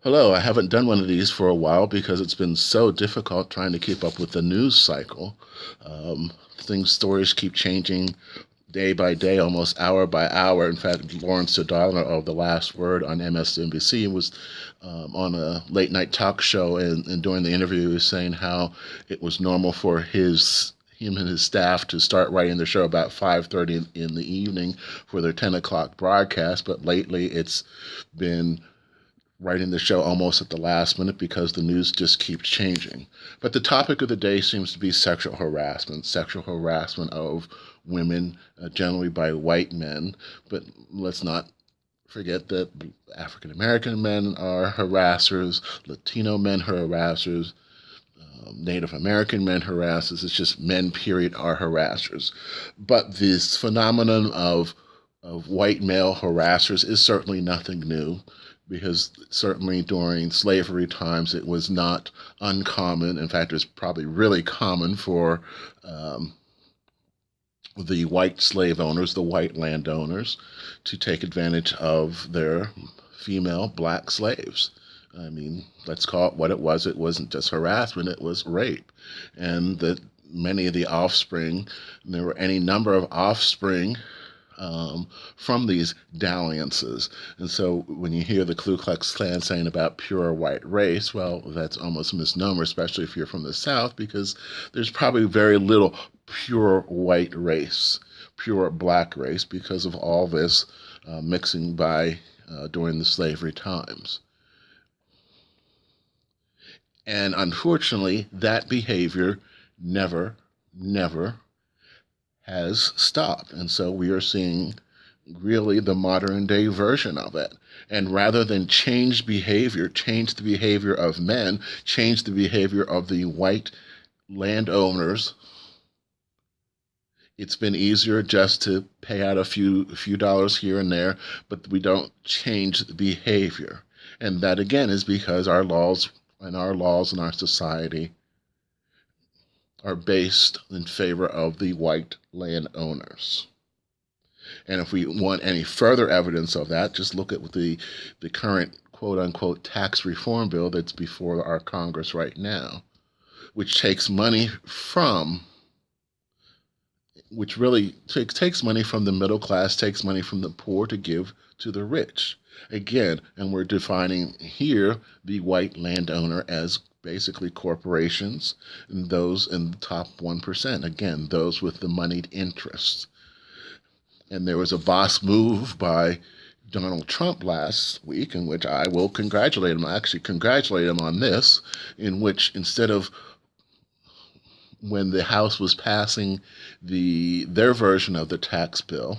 Hello, I haven't done one of these for a while because it's been so difficult trying to keep up with the news cycle. Stories keep changing day by day, almost hour by hour. In fact, Lawrence O'Donnell of The Last Word on MSNBC was on a late night talk show, and during the interview, he was saying how it was normal for him and his staff to start writing the show about 5:30 in the evening for their 10 o'clock broadcast, but lately it's been writing the show almost at the last minute because the news just keeps changing. But the topic of the day seems to be sexual harassment of women, generally by white men. But let's not forget that African American men are harassers, Latino men are harassers, Native American men harassers. It's just men, period, are harassers. But this phenomenon of white male harassers is certainly nothing new because certainly during slavery times it was not uncommon. In fact, it was probably really common for the white slave owners, the white landowners, to take advantage of their female black slaves. I mean, let's call it what it was. It wasn't just harassment, it was rape. And that many of the offspring, there were any number of offspring from these dalliances. And so when you hear the Ku Klux Klan saying about pure white race, well, that's almost a misnomer, especially if you're from the South, because there's probably very little pure white race, pure black race, because of all this mixing by during the slavery times. And unfortunately, that behavior never has stopped. And so we are seeing really the modern day version of it. And rather than change behavior, change the behavior of men, change the behavior of the white landowners, it's been easier just to pay out a few dollars here and there, but we don't change the behavior. And that again is because our laws in our society are based in favor of the white landowners. And if we want any further evidence of that, just look at the current quote unquote tax reform bill that's before our Congress right now, which takes money from which really takes money from the middle class, takes money from the poor to give to the rich. Again, and we're defining here the white landowner as basically corporations and those in the top 1%. Again, those with the moneyed interests. And there was a boss move by Donald Trump last week in which I will congratulate him. I actually congratulate him on this, in which instead of when the House was passing their version of the tax bill,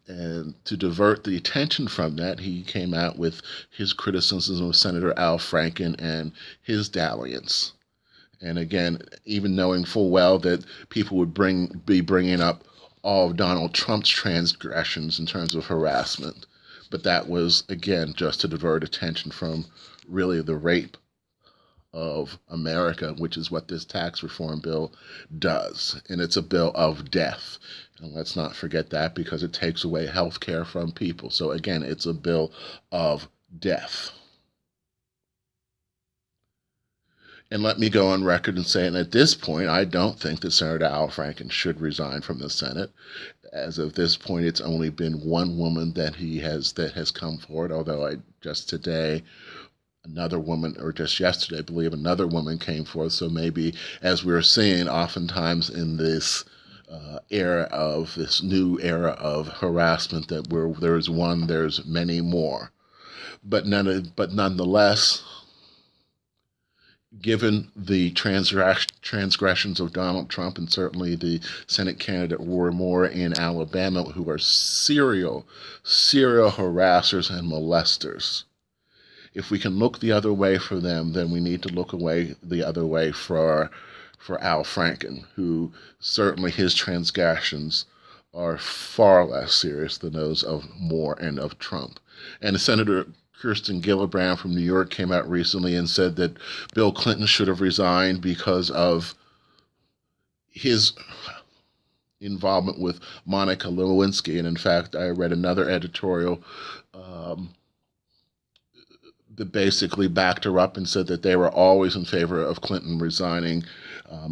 and to divert the attention from that, he came out with his criticism of Senator Al Franken and his dalliance. And again, even knowing full well that people would be bringing up all of Donald Trump's transgressions in terms of harassment, but that was again just to divert attention from really the rape of America, which is what this tax reform bill does. And it's a bill of death. And let's not forget that because it takes away health care from people. So again, it's a bill of death. And let me go on record and say, and at this point, I don't think that Senator Al Franken should resign from the Senate. As of this point, it's only been one woman that has come forward, although just today another woman, or just yesterday, I believe another woman came forth. So maybe, as we're seeing oftentimes in this this new era of harassment, that where there's one, there's many more. But nonetheless, given the transgressions of Donald Trump and certainly the Senate candidate Roy Moore in Alabama, who are serial harassers and molesters, if we can look the other way for them, then we need to look the other way for Al Franken, who certainly his transgressions are far less serious than those of Moore and of Trump. And Senator Kirsten Gillibrand from New York came out recently and said that Bill Clinton should have resigned because of his involvement with Monica Lewinsky. And in fact, I read another editorial that basically backed her up and said that they were always in favor of Clinton resigning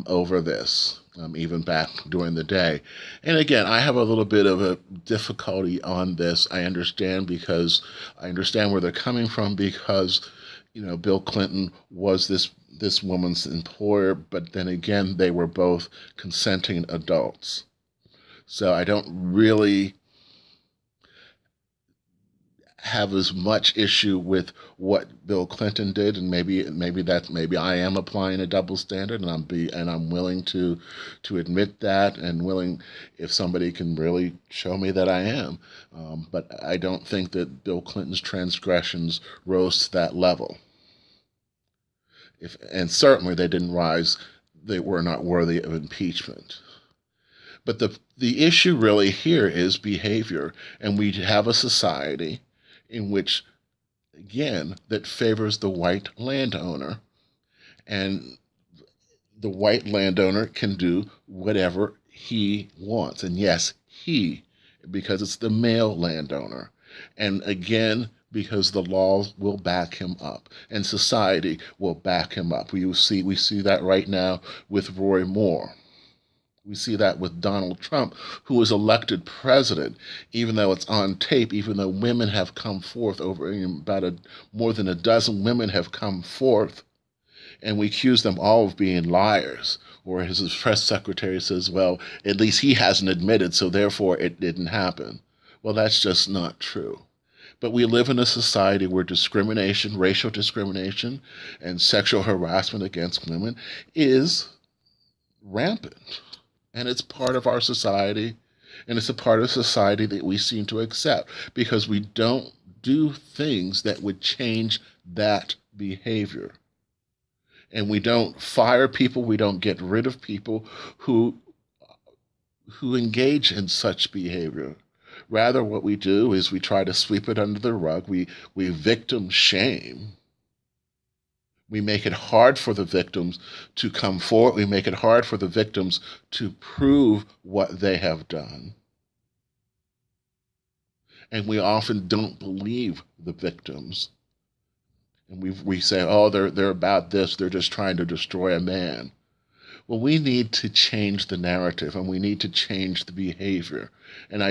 over this, even back during the day. And again, I have a little bit of a difficulty on this. I understand where they're coming from because, Bill Clinton was this woman's employer, but then again, they were both consenting adults. So I don't really have as much issue with what Bill Clinton did, and maybe I am applying a double standard, and I'm willing to admit that, and willing if somebody can really show me that I am. But I don't think that Bill Clinton's transgressions rose to that level. And certainly they didn't rise. They were not worthy of impeachment. But the issue really here is behavior, and we have a society in which, again, that favors the white landowner, and the white landowner can do whatever he wants. And yes, he, because it's the male landowner. And again, because the laws will back him up and society will back him up. We see that right now with Roy Moore. We see that with Donald Trump, who was elected president, even though it's on tape, even though women have come forth, more than a dozen women have come forth, and we accuse them all of being liars. Or as his press secretary says, well, at least he hasn't admitted, so therefore it didn't happen. Well, that's just not true. But we live in a society where discrimination, racial discrimination, and sexual harassment against women is rampant. And it's part of our society, and it's a part of society that we seem to accept because we don't do things that would change that behavior. And we don't fire people, we don't get rid of people who engage in such behavior. Rather, what we do is we try to sweep it under the rug. We victim shame. We make it hard for the victims to come forward. We make it hard for the victims to prove what they have done. And we often don't believe the victims. And we say, oh, they're about this. They're just trying to destroy a man. Well, we need to change the narrative, and we need to change the behavior. And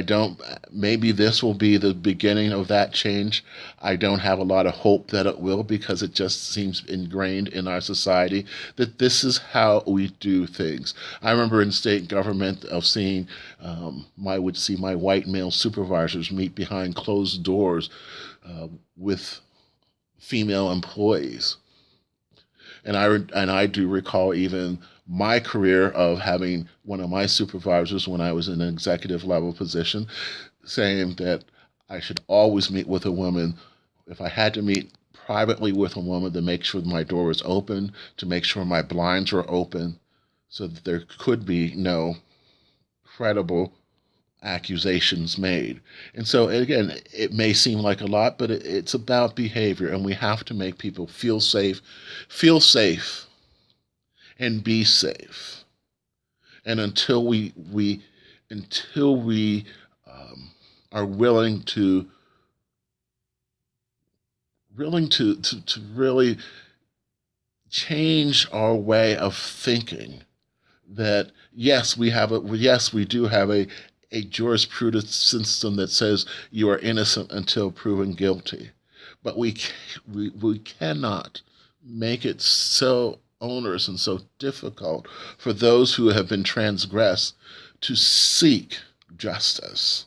maybe this will be the beginning of that change. I don't have a lot of hope that it will, because it just seems ingrained in our society that this is how we do things. I remember in state government of seeing, I would see my white male supervisors meet behind closed doors with female employees. And I do recall even my career of having one of my supervisors when I was in an executive level position saying that I should always meet with a woman. If I had to meet privately with a woman, to make sure my door was open, to make sure my blinds were open, so that there could be no credible accusations made. And so again, it may seem like a lot, but it's about behavior, and we have to make people feel safe, and be safe. And until we are willing to really change our way of thinking, that yes, we do have a jurisprudence system that says you are innocent until proven guilty, but we cannot make it so onerous and so difficult for those who have been transgressed to seek justice.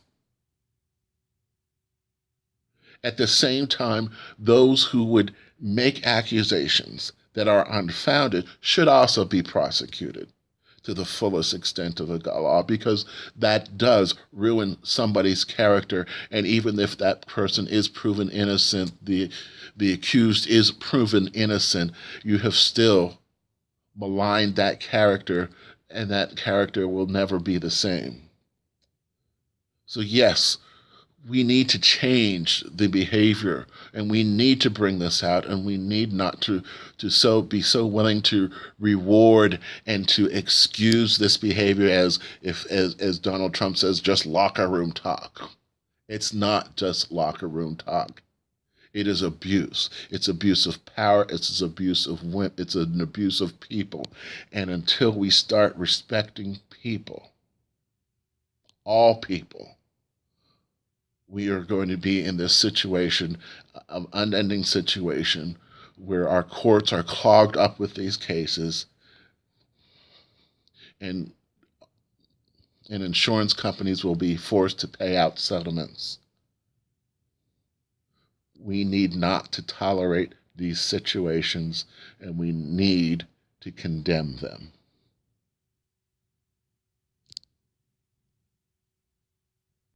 At the same time, those who would make accusations that are unfounded should also be prosecuted to the fullest extent of the law, because that does ruin somebody's character. And even if that person is proven innocent, the accused is proven innocent, you have still maligned that character, and that character will never be the same. So yes, we need to change the behavior, and we need to bring this out, and we need not to be so willing to reward and to excuse this behavior as Donald Trump says, just locker room talk. It's not just locker room talk. It is abuse. It's abuse of power. It's abuse of women. It's an abuse of people. And until we start respecting people, all people, we are going to be in this situation, unending situation, where our courts are clogged up with these cases, and insurance companies will be forced to pay out settlements. We need not to tolerate these situations, and we need to condemn them.